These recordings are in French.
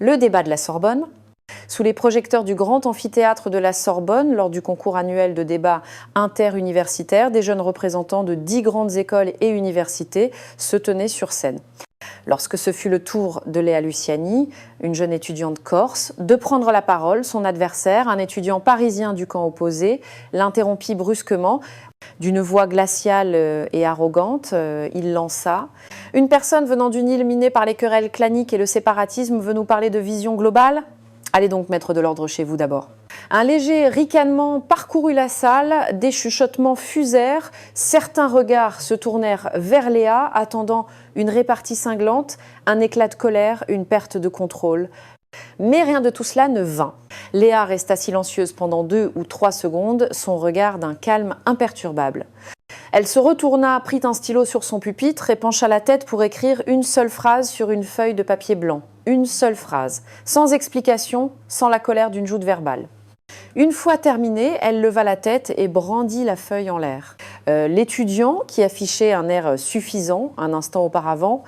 le débat de la Sorbonne. Sous les projecteurs du grand amphithéâtre de la Sorbonne, lors du concours annuel de débat interuniversitaire, des jeunes représentants de 10 grandes écoles et universités se tenaient sur scène. Lorsque ce fut le tour de Léa Luciani, une jeune étudiante corse, de prendre la parole, son adversaire, un étudiant parisien du camp opposé, l'interrompit brusquement. D'une voix glaciale et arrogante, il lança « Une personne venant d'une île minée par les querelles claniques et le séparatisme veut nous parler de vision globale ? Allez donc mettre de l'ordre chez vous d'abord. » Un léger ricanement parcourut la salle, des chuchotements fusèrent, certains regards se tournèrent vers Léa, attendant une répartie cinglante, un éclat de colère, une perte de contrôle. Mais rien de tout cela ne vint. Léa resta silencieuse pendant 2 ou 3 secondes, son regard d'un calme imperturbable. Elle se retourna, prit un stylo sur son pupitre et pencha la tête pour écrire une seule phrase sur une feuille de papier blanc. Une seule phrase, sans explication, sans la colère d'une joute verbale. Une fois terminée, elle leva la tête et brandit la feuille en l'air. L'étudiant, qui affichait un air suffisant un instant auparavant,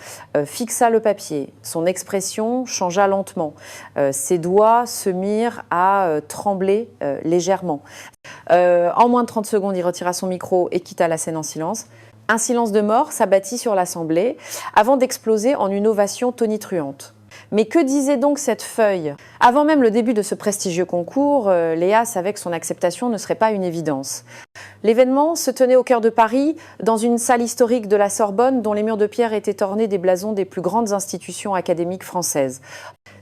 fixa le papier. Son expression changea lentement. Ses doigts se mirent à trembler légèrement. En moins de 30 secondes, il retira son micro et quitta la scène en silence. Un silence de mort s'abattit sur l'assemblée avant d'exploser en une ovation tonitruante. Mais que disait donc cette feuille ? Avant même le début de ce prestigieux concours, Léa savait que son acceptation ne serait pas une évidence. L'événement se tenait au cœur de Paris, dans une salle historique de la Sorbonne dont les murs de pierre étaient ornés des blasons des plus grandes institutions académiques françaises.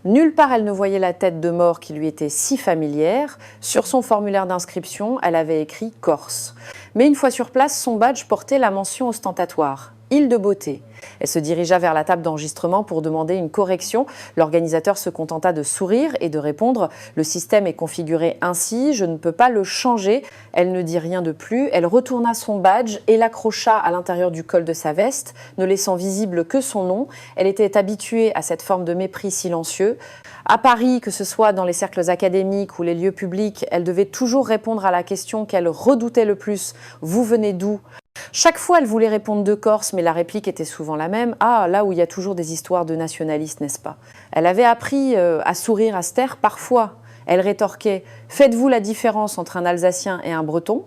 Nulle part elle ne voyait la tête de mort qui lui était si familière. Sur son formulaire d'inscription, elle avait écrit « Corse ». Mais une fois sur place, son badge portait la mention ostentatoire « Île de beauté ». Elle se dirigea vers la table d'enregistrement pour demander une correction. L'organisateur se contenta de sourire et de répondre « Le système est configuré ainsi, je ne peux pas le changer ». Elle ne dit rien de plus. Elle retourna son badge et l'accrocha à l'intérieur du col de sa veste, ne laissant visible que son nom. Elle était habituée à cette forme de mépris silencieux. À Paris, que ce soit dans les cercles académiques ou les lieux publics, elle devait toujours répondre à la question qu'elle redoutait le plus « Vous venez d'où ?» Chaque fois, elle voulait répondre de Corse, mais la réplique était souvent la même. « Ah, là où il y a toujours des histoires de nationalistes, n'est-ce pas ?» Elle avait appris à sourire, à se taire parfois. Elle rétorquait « Faites-vous la différence entre un Alsacien et un Breton ?»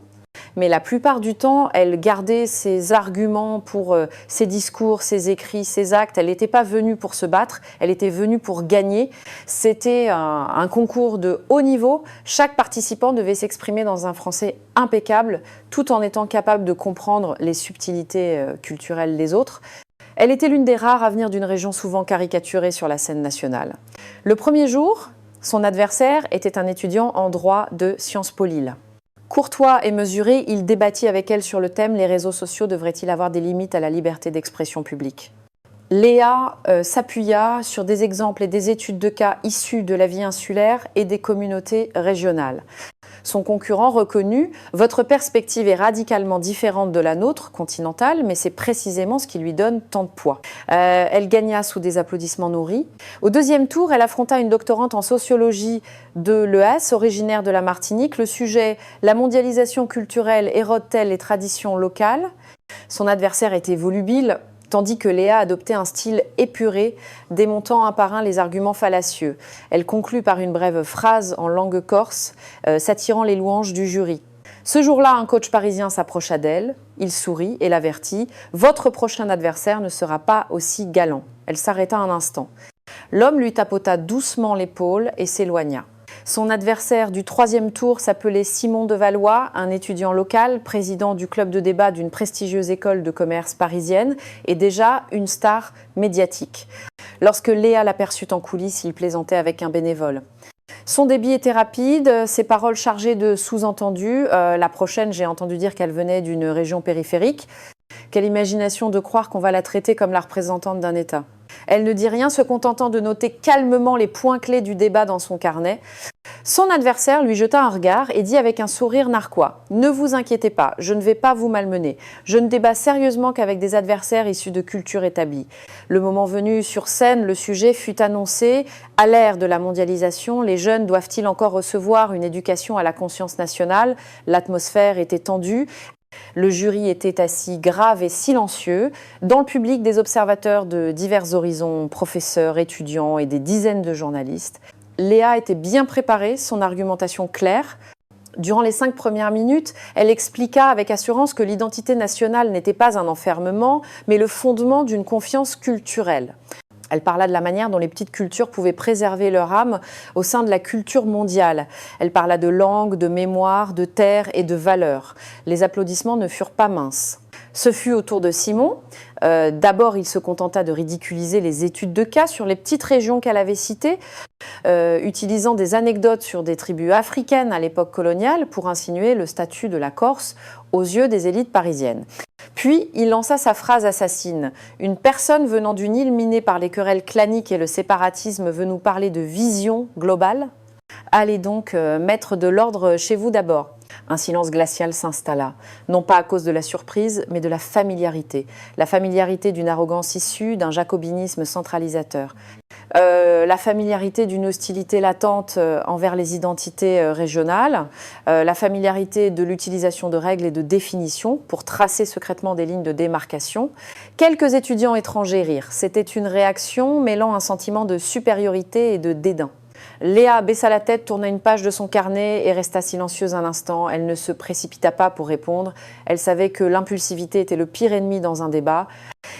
Mais la plupart du temps, elle gardait ses arguments pour ses discours, ses écrits, ses actes. Elle n'était pas venue pour se battre, elle était venue pour gagner. C'était un concours de haut niveau. Chaque participant devait s'exprimer dans un français impeccable, tout en étant capable de comprendre les subtilités culturelles des autres. Elle était l'une des rares à venir d'une région souvent caricaturée sur la scène nationale. Le premier jour, son adversaire était un étudiant en droit de Sciences Po Lille. Courtois et mesuré, il débattit avec elle sur le thème « Les réseaux sociaux devraient-ils avoir des limites à la liberté d'expression publique ?» Léa s'appuya sur des exemples et des études de cas issus de la vie insulaire et des communautés régionales. Son concurrent reconnut « Votre perspective est radicalement différente de la nôtre, continentale, mais c'est précisément ce qui lui donne tant de poids. » Elle gagna sous des applaudissements nourris. Au deuxième tour, elle affronta une doctorante en sociologie de l'EAS, originaire de la Martinique. Le sujet « La mondialisation culturelle érode-t-elle les traditions locales ?» Son adversaire était volubile, tandis que Léa adoptait un style épuré, démontant un par un les arguments fallacieux. Elle conclut par une brève phrase en langue corse, s'attirant les louanges du jury. Ce jour-là, un coach parisien s'approcha d'elle, il sourit et l'avertit « Votre prochain adversaire ne sera pas aussi galant ». Elle s'arrêta un instant. L'homme lui tapota doucement l'épaule et s'éloigna. Son adversaire du troisième tour s'appelait Simon de Valois, un étudiant local, président du club de débat d'une prestigieuse école de commerce parisienne et déjà une star médiatique. Lorsque Léa l'aperçut en coulisses, il plaisantait avec un bénévole. Son débit était rapide, ses paroles chargées de sous-entendus. La prochaine, j'ai entendu dire qu'elle venait d'une région périphérique. Quelle imagination de croire qu'on va la traiter comme la représentante d'un État. Elle ne dit rien, se contentant de noter calmement les points clés du débat dans son carnet. Son adversaire lui jeta un regard et dit avec un sourire narquois « Ne vous inquiétez pas, je ne vais pas vous malmener. Je ne débat sérieusement qu'avec des adversaires issus de cultures établies. » Le moment venu, sur scène, le sujet fut annoncé. À l'ère de la mondialisation, les jeunes doivent-ils encore recevoir une éducation à la conscience nationale ? L'atmosphère était tendue. Le jury était assis grave et silencieux. Dans le public, des observateurs de divers horizons, professeurs, étudiants et des dizaines de journalistes. Léa était bien préparée, son argumentation claire. Durant les 5 premières minutes, elle expliqua avec assurance que l'identité nationale n'était pas un enfermement, mais le fondement d'une confiance culturelle. Elle parla de la manière dont les petites cultures pouvaient préserver leur âme au sein de la culture mondiale. Elle parla de langue, de mémoire, de terre et de valeurs. Les applaudissements ne furent pas minces. Ce fut au tour de Simon. D'abord, il se contenta de ridiculiser les études de cas sur les petites régions qu'elle avait citées, utilisant des anecdotes sur des tribus africaines à l'époque coloniale pour insinuer le statut de la Corse aux yeux des élites parisiennes. Puis, il lança sa phrase assassine. « Une personne venant d'une île minée par les querelles claniques et le séparatisme veut nous parler de vision globale ? Allez donc mettre de l'ordre chez vous d'abord. » Un silence glacial s'installa, non pas à cause de la surprise, mais de la familiarité d'une arrogance issue d'un jacobinisme centralisateur, la familiarité d'une hostilité latente envers les identités régionales, la familiarité de l'utilisation de règles et de définitions pour tracer secrètement des lignes de démarcation. Quelques étudiants étrangers rirent. C'était une réaction mêlant un sentiment de supériorité et de dédain. Léa baissa la tête, tourna une page de son carnet et resta silencieuse un instant. Elle ne se précipita pas pour répondre. Elle savait que l'impulsivité était le pire ennemi dans un débat.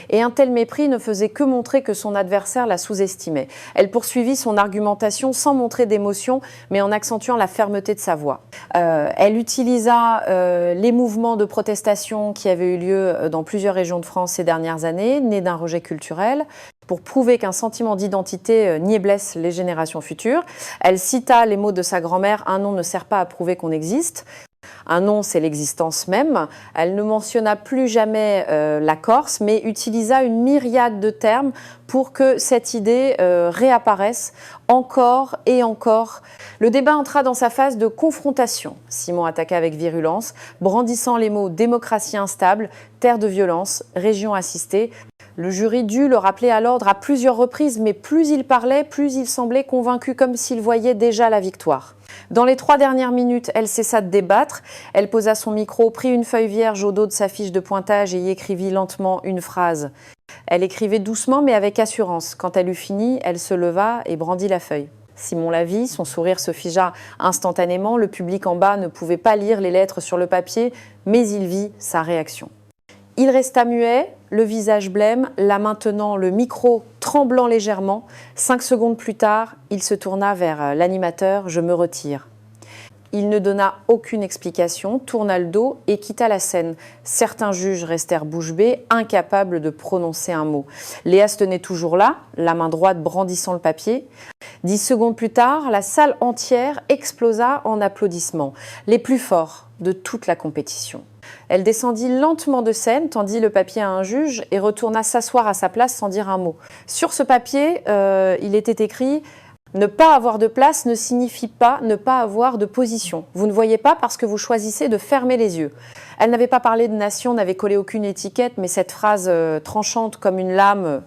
Et un tel mépris ne faisait que montrer que son adversaire la sous-estimait. Elle poursuivit son argumentation sans montrer d'émotion, mais en accentuant la fermeté de sa voix. Elle utilisa les mouvements de protestation qui avaient eu lieu dans plusieurs régions de France ces dernières années, nés d'un rejet culturel, pour prouver qu'un sentiment d'identité nie et blesse les générations futures. Elle cita les mots de sa grand-mère « Un nom ne sert pas à prouver qu'on existe ». Un nom, c'est l'existence même. Elle ne mentionna plus jamais la Corse, mais utilisa une myriade de termes pour que cette idée réapparaisse encore et encore. Le débat entra dans sa phase de confrontation. Simon attaqua avec virulence, brandissant les mots « démocratie instable »,« terre de violence »,« région assistée ». Le jury dut le rappeler à l'ordre à plusieurs reprises, mais plus il parlait, plus il semblait convaincu, comme s'il voyait déjà la victoire. Dans les 3 dernières minutes, elle cessa de débattre. Elle posa son micro, prit une feuille vierge au dos de sa fiche de pointage et y écrivit lentement une phrase. Elle écrivait doucement mais avec assurance. Quand elle eut fini, elle se leva et brandit la feuille. Simon la vit, son sourire se figea instantanément. Le public en bas ne pouvait pas lire les lettres sur le papier, mais il vit sa réaction. Il resta muet, le visage blême, là maintenant le micro tremblant légèrement. 5 secondes plus tard, il se tourna vers l'animateur « Je me retire ». Il ne donna aucune explication, tourna le dos et quitta la scène. Certains juges restèrent bouche bée, incapables de prononcer un mot. Léa se tenait toujours là, la main droite brandissant le papier. 10 secondes plus tard, la salle entière explosa en applaudissements, les plus forts de toute la compétition. Elle descendit lentement de scène, tendit le papier à un juge et retourna s'asseoir à sa place sans dire un mot. Sur ce papier, il était écrit « Ne pas avoir de place ne signifie pas ne pas avoir de position. Vous ne voyez pas parce que vous choisissez de fermer les yeux. » Elle n'avait pas parlé de nation, n'avait collé aucune étiquette, mais cette phrase tranchante comme une lame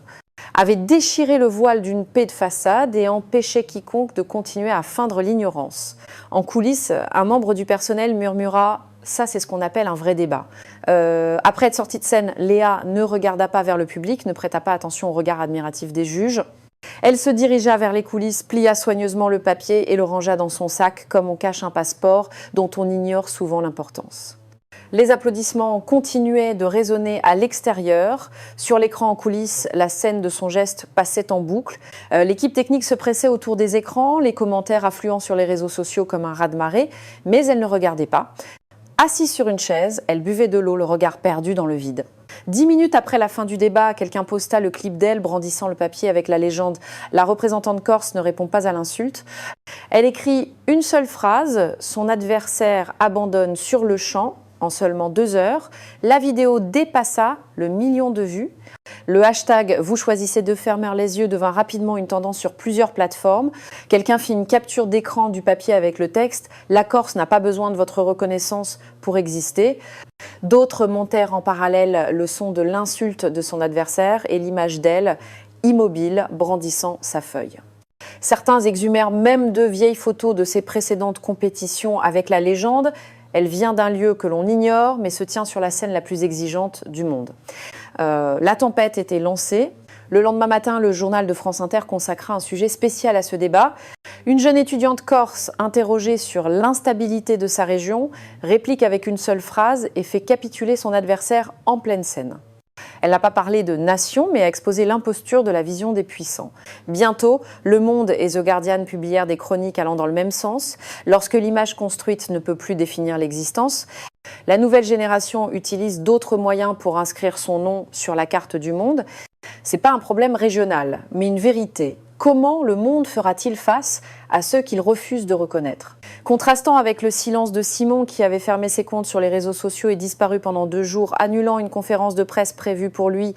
avait déchiré le voile d'une paix de façade et empêché quiconque de continuer à feindre l'ignorance. En coulisses, un membre du personnel murmura « Ça, c'est ce qu'on appelle un vrai débat ». Après être sortie de scène, Léa ne regarda pas vers le public, ne prêta pas attention au regard admiratif des juges. Elle se dirigea vers les coulisses, plia soigneusement le papier et le rangea dans son sac, comme on cache un passeport dont on ignore souvent l'importance. Les applaudissements continuaient de résonner à l'extérieur. Sur l'écran en coulisses, la scène de son geste passait en boucle. L'équipe technique se pressait autour des écrans, les commentaires affluant sur les réseaux sociaux comme un raz-de-marée, mais elle ne regardait pas. Assise sur une chaise, elle buvait de l'eau, le regard perdu dans le vide. 10 minutes après la fin du débat, quelqu'un posta le clip d'elle brandissant le papier avec la légende « La représentante corse ne répond pas à l'insulte ». Elle écrit une seule phrase, son adversaire abandonne sur le champ en seulement 2 heures. La vidéo dépassa le 1 million de vues. Le hashtag « Vous choisissez de fermer les yeux » devint rapidement une tendance sur plusieurs plateformes. Quelqu'un fit une capture d'écran du papier avec le texte « La Corse n'a pas besoin de votre reconnaissance pour exister ». D'autres montèrent en parallèle le son de l'insulte de son adversaire et l'image d'elle, immobile, brandissant sa feuille. Certains exhumèrent même de vieilles photos de ses précédentes compétitions avec la légende. Elle vient d'un lieu que l'on ignore, mais se tient sur la scène la plus exigeante du monde. La tempête était lancée. Le lendemain matin, le journal de France Inter consacra un sujet spécial à ce débat. Une jeune étudiante corse interrogée sur l'instabilité de sa région réplique avec une seule phrase et fait capituler son adversaire en pleine scène. Elle n'a pas parlé de nation, mais a exposé l'imposture de la vision des puissants. Bientôt, Le Monde et The Guardian publièrent des chroniques allant dans le même sens. Lorsque l'image construite ne peut plus définir l'existence, la nouvelle génération utilise d'autres moyens pour inscrire son nom sur la carte du monde. Ce n'est pas un problème régional, mais une vérité. Comment le monde fera-t-il face à ceux qu'il refuse de reconnaître ? Contrastant avec le silence de Simon qui avait fermé ses comptes sur les réseaux sociaux et disparu pendant 2 jours, annulant une conférence de presse prévue pour lui,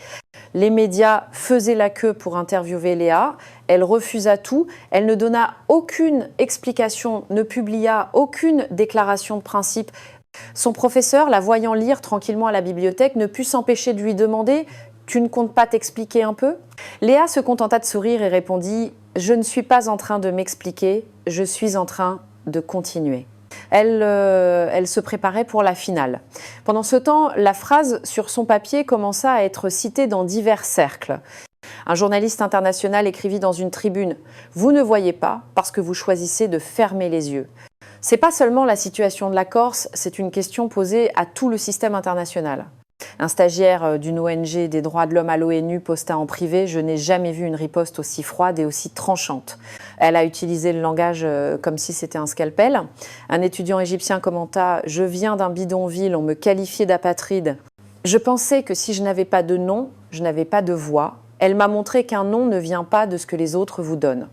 les médias faisaient la queue pour interviewer Léa. Elle refusa tout, elle ne donna aucune explication, ne publia aucune déclaration de principe. Son professeur, la voyant lire tranquillement à la bibliothèque, ne put s'empêcher de lui demander « Tu ne comptes pas t'expliquer un peu ?» Léa se contenta de sourire et répondit « Je ne suis pas en train de m'expliquer, je suis en train de continuer. » Elle se préparait pour la finale. Pendant ce temps, la phrase sur son papier commença à être citée dans divers cercles. Un journaliste international écrivit dans une tribune « Vous ne voyez pas parce que vous choisissez de fermer les yeux. » C'est pas seulement la situation de la Corse, c'est une question posée à tout le système international. Un stagiaire d'une ONG des droits de l'homme à l'ONU posta en privé « Je n'ai jamais vu une riposte aussi froide et aussi tranchante ». Elle a utilisé le langage comme si c'était un scalpel. Un étudiant égyptien commenta « Je viens d'un bidonville, on me qualifiait d'apatride. Je pensais que si je n'avais pas de nom, je n'avais pas de voix. Elle m'a montré qu'un nom ne vient pas de ce que les autres vous donnent. »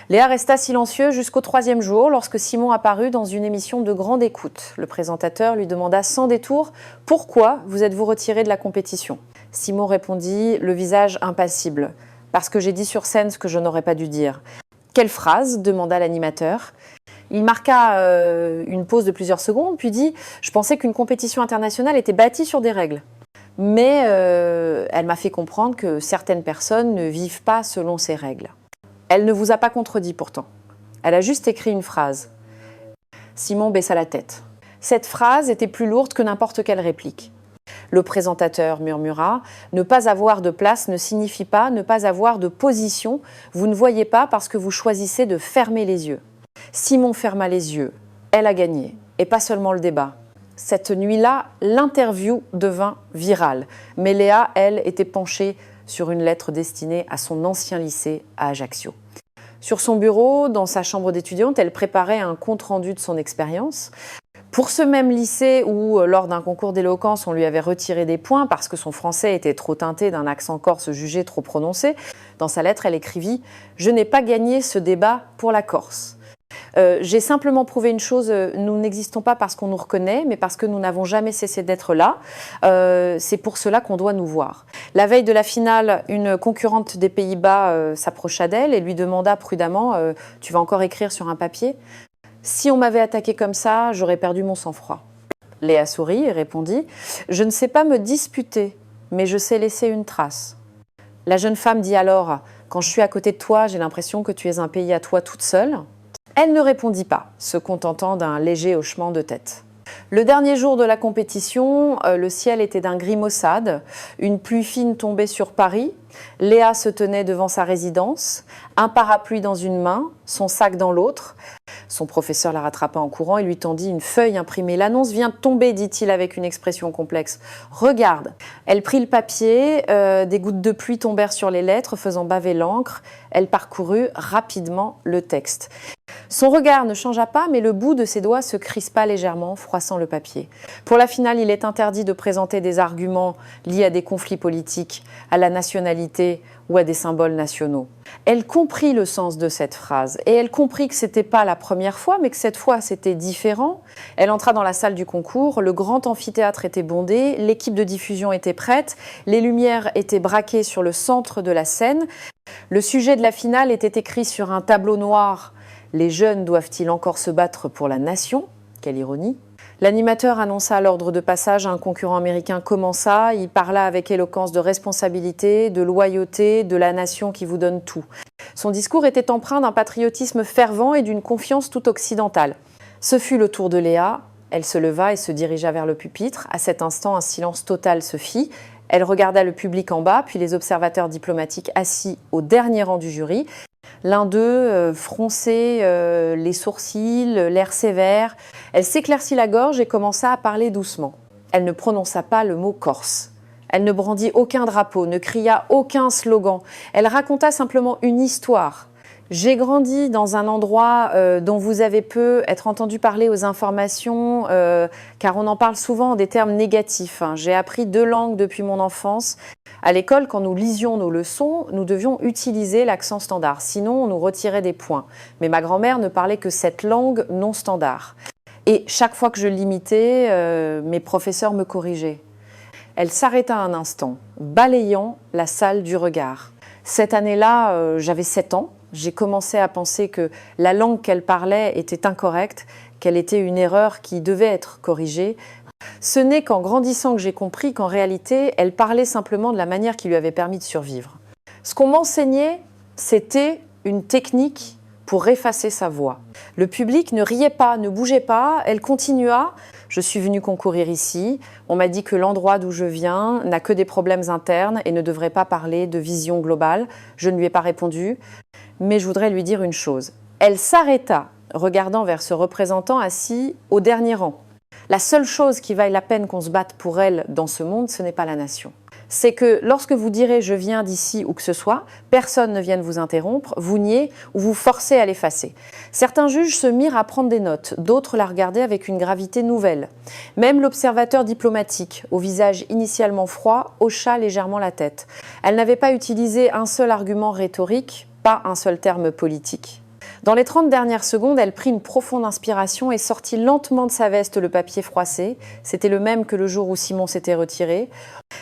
Léa resta silencieux jusqu'au 3e jour lorsque Simon apparut dans une émission de grande écoute. Le présentateur lui demanda sans détour « Pourquoi vous êtes-vous retiré de la compétition ?» Simon répondit, le visage impassible « Parce que j'ai dit sur scène ce que je n'aurais pas dû dire. » « Quelle phrase ?» demanda l'animateur. Il marqua une pause de plusieurs secondes puis dit « Je pensais qu'une compétition internationale était bâtie sur des règles. » Mais elle m'a fait comprendre que certaines personnes ne vivent pas selon ces règles. Elle ne vous a pas contredit pourtant. Elle a juste écrit une phrase. Simon baissa la tête. Cette phrase était plus lourde que n'importe quelle réplique. Le présentateur murmura « Ne pas avoir de place ne signifie pas ne pas avoir de position. Vous ne voyez pas parce que vous choisissez de fermer les yeux. » Simon ferma les yeux. Elle a gagné. Et pas seulement le débat. Cette nuit-là, l'interview devint virale. Mais Léa, elle, était penchée sur une lettre destinée à son ancien lycée à Ajaccio. Sur son bureau, dans sa chambre d'étudiante, elle préparait un compte-rendu de son expérience. Pour ce même lycée où, lors d'un concours d'éloquence, on lui avait retiré des points parce que son français était trop teinté d'un accent corse jugé trop prononcé, dans sa lettre, elle écrivit « Je n'ai pas gagné ce débat pour la Corse. J'ai simplement prouvé une chose, nous n'existons pas parce qu'on nous reconnaît, mais parce que nous n'avons jamais cessé d'être là. C'est pour cela qu'on doit nous voir. » La veille de la finale, une concurrente des Pays-Bas s'approcha d'elle et lui demanda prudemment « Tu vas encore écrire sur un papier ?» Si on m'avait attaqué comme ça, j'aurais perdu mon sang-froid. Léa sourit et répondit « Je ne sais pas me disputer, mais je sais laisser une trace. » La jeune femme dit alors « Quand je suis à côté de toi, j'ai l'impression que tu es un pays à toi toute seule. » Elle ne répondit pas, se contentant d'un léger hochement de tête. Le dernier jour de la compétition, le ciel était d'un gris maussade. Une pluie fine tombait sur Paris. Léa se tenait devant sa résidence, un parapluie dans une main, son sac dans l'autre. Son professeur la rattrapa en courant et lui tendit une feuille imprimée. « L'annonce vient de tomber », dit-il avec une expression complexe. « Regarde !» Elle prit le papier, des gouttes de pluie tombèrent sur les lettres, faisant baver l'encre. Elle parcourut rapidement le texte. Son regard ne changea pas, mais le bout de ses doigts se crispa légèrement, froissant le papier. Pour la finale, il est interdit de présenter des arguments liés à des conflits politiques, à la nationalité ou à des symboles nationaux. Elle comprit le sens de cette phrase et elle comprit que ce n'était pas la première fois, mais que cette fois c'était différent. Elle entra dans la salle du concours, le grand amphithéâtre était bondé, l'équipe de diffusion était prête, les lumières étaient braquées sur le centre de la scène. Le sujet de la finale était écrit sur un tableau noir. Les jeunes doivent-ils encore se battre pour la nation ? Quelle ironie! L'animateur annonça l'ordre de passage, un concurrent américain commença, il parla avec éloquence de responsabilité, de loyauté, de la nation qui vous donne tout. Son discours était empreint d'un patriotisme fervent et d'une confiance tout occidentale. Ce fut le tour de Léa, Elle se leva et se dirigea vers le pupitre. À cet instant, un silence total se fit. Elle regarda le public en bas, puis les observateurs diplomatiques assis au dernier rang du jury. L'un d'eux fronçait les sourcils, l'air sévère. Elle s'éclaircit la gorge et commença à parler doucement. Elle ne prononça pas le mot corse. Elle ne brandit aucun drapeau, ne cria aucun slogan. Elle raconta simplement une histoire. J'ai grandi dans un endroit dont vous avez peu être entendu parler aux informations, car on en parle souvent en des termes négatifs. J'ai appris 2 langues depuis mon enfance. À l'école, quand nous lisions nos leçons, nous devions utiliser l'accent standard, sinon on nous retirait des points. Mais ma grand-mère ne parlait que cette langue non standard. Et chaque fois que je l'imitais, mes professeurs me corrigeaient. Elle s'arrêta un instant, balayant la salle du regard. Cette année-là, j'avais 7 ans. J'ai commencé à penser que la langue qu'elle parlait était incorrecte, qu'elle était une erreur qui devait être corrigée. Ce n'est qu'en grandissant que j'ai compris qu'en réalité, elle parlait simplement de la manière qui lui avait permis de survivre. Ce qu'on m'enseignait, c'était une technique pour effacer sa voix. Le public ne riait pas, ne bougeait pas, elle continua. Je suis venue concourir ici. On m'a dit que l'endroit d'où je viens n'a que des problèmes internes et ne devrait pas parler de vision globale. Je ne lui ai pas répondu, mais je voudrais lui dire une chose. Elle s'arrêta, regardant vers ce représentant assis au dernier rang. La seule chose qui vaille la peine qu'on se batte pour elle dans ce monde, ce n'est pas la nation. C'est que lorsque vous direz « je viens d'ici » ou que ce soit, personne ne vienne vous interrompre, vous nier ou vous forcer à l'effacer. Certains juges se mirent à prendre des notes, d'autres la regardaient avec une gravité nouvelle. Même l'observateur diplomatique, au visage initialement froid, hocha légèrement la tête. Elle n'avait pas utilisé un seul argument rhétorique, pas un seul terme politique. Dans les 30 dernières secondes, elle prit une profonde inspiration et sortit lentement de sa veste le papier froissé. C'était le même que le jour où Simon s'était retiré.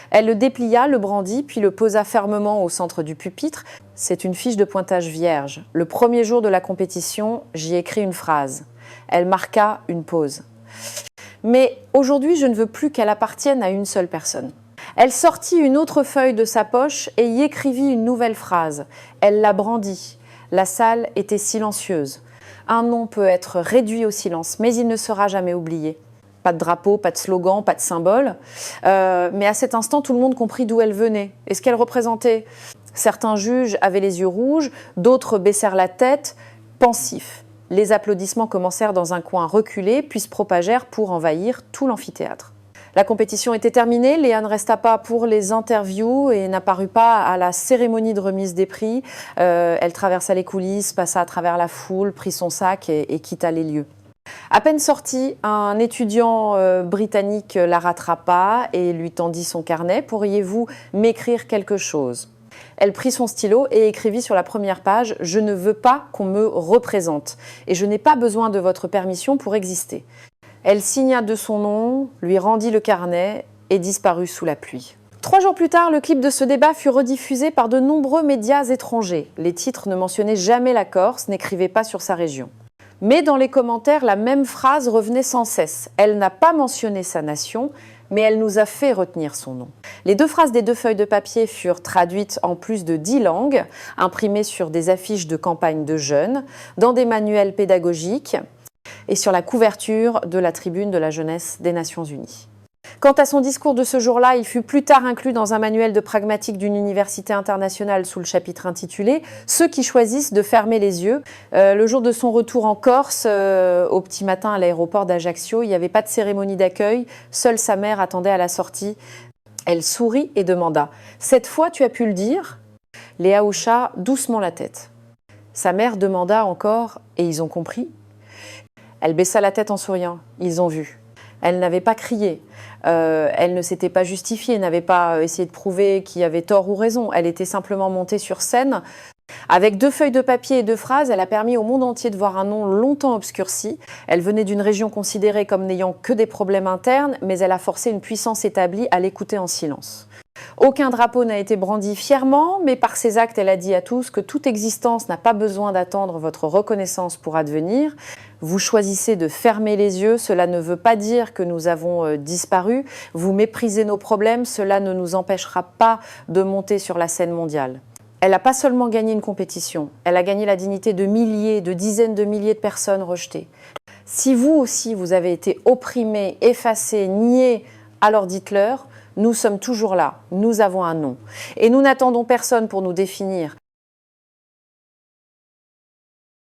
Elle le déplia, le brandit, puis le posa fermement au centre du pupitre. C'est une fiche de pointage vierge. Le premier jour de la compétition, j'y ai écrit une phrase. Elle marqua une pause. Mais aujourd'hui, je ne veux plus qu'elle appartienne à une seule personne. Elle sortit une autre feuille de sa poche et y écrivit une nouvelle phrase. Elle la brandit. La salle était silencieuse. Un nom peut être réduit au silence, mais il ne sera jamais oublié. Pas de drapeau, pas de slogan, pas de symbole. Mais à cet instant, tout le monde comprit d'où elle venait et ce qu'elle représentait. Certains juges avaient les yeux rouges, d'autres baissèrent la tête, pensifs. Les applaudissements commencèrent dans un coin reculé, puis se propagèrent pour envahir tout l'amphithéâtre. La compétition était terminée, Léa ne resta pas pour les interviews et n'apparut pas à la cérémonie de remise des prix. Elle traversa les coulisses, passa à travers la foule, prit son sac et quitta les lieux. À peine sortie, un étudiant britannique la rattrapa et lui tendit son carnet. « Pourriez-vous m'écrire quelque chose ?» Elle prit son stylo et écrivit sur la première page « Je ne veux pas qu'on me représente et je n'ai pas besoin de votre permission pour exister. » Elle signa de son nom, lui rendit le carnet et disparut sous la pluie. 3 jours plus tard, le clip de ce débat fut rediffusé par de nombreux médias étrangers. Les titres ne mentionnaient jamais la Corse, n'écrivaient pas sur sa région. Mais dans les commentaires, la même phrase revenait sans cesse. Elle n'a pas mentionné sa nation, mais elle nous a fait retenir son nom. Les 2 phrases des 2 feuilles de papier furent traduites en plus de 10 langues, imprimées sur des affiches de campagne de jeunes, dans des manuels pédagogiques, et sur la couverture de la tribune de la jeunesse des Nations Unies. Quant à son discours de ce jour-là, il fut plus tard inclus dans un manuel de pragmatique d'une université internationale sous le chapitre intitulé « Ceux qui choisissent de fermer les yeux ». Le jour de son retour en Corse, au petit matin à l'aéroport d'Ajaccio, il n'y avait pas de cérémonie d'accueil, seule sa mère attendait à la sortie. Elle sourit et demanda « Cette fois, tu as pu le dire ?» Léa hocha doucement la tête. Sa mère demanda encore « Et ils ont compris ?» Elle baissa la tête en souriant. Ils ont vu. Elle n'avait pas crié. Elle ne s'était pas justifiée, n'avait pas essayé de prouver qui avait tort ou raison. Elle était simplement montée sur scène. Avec 2 feuilles de papier et 2 phrases, elle a permis au monde entier de voir un nom longtemps obscurci. Elle venait d'une région considérée comme n'ayant que des problèmes internes, mais elle a forcé une puissance établie à l'écouter en silence. Aucun drapeau n'a été brandi fièrement, mais par ses actes, elle a dit à tous que toute existence n'a pas besoin d'attendre votre reconnaissance pour advenir. Vous choisissez de fermer les yeux, cela ne veut pas dire que nous avons disparu. Vous méprisez nos problèmes, cela ne nous empêchera pas de monter sur la scène mondiale. Elle n'a pas seulement gagné une compétition, elle a gagné la dignité de milliers, de dizaines de milliers de personnes rejetées. Si vous aussi, vous avez été opprimé, effacé, nié, alors dites-leur, nous sommes toujours là, nous avons un nom. Et nous n'attendons personne pour nous définir.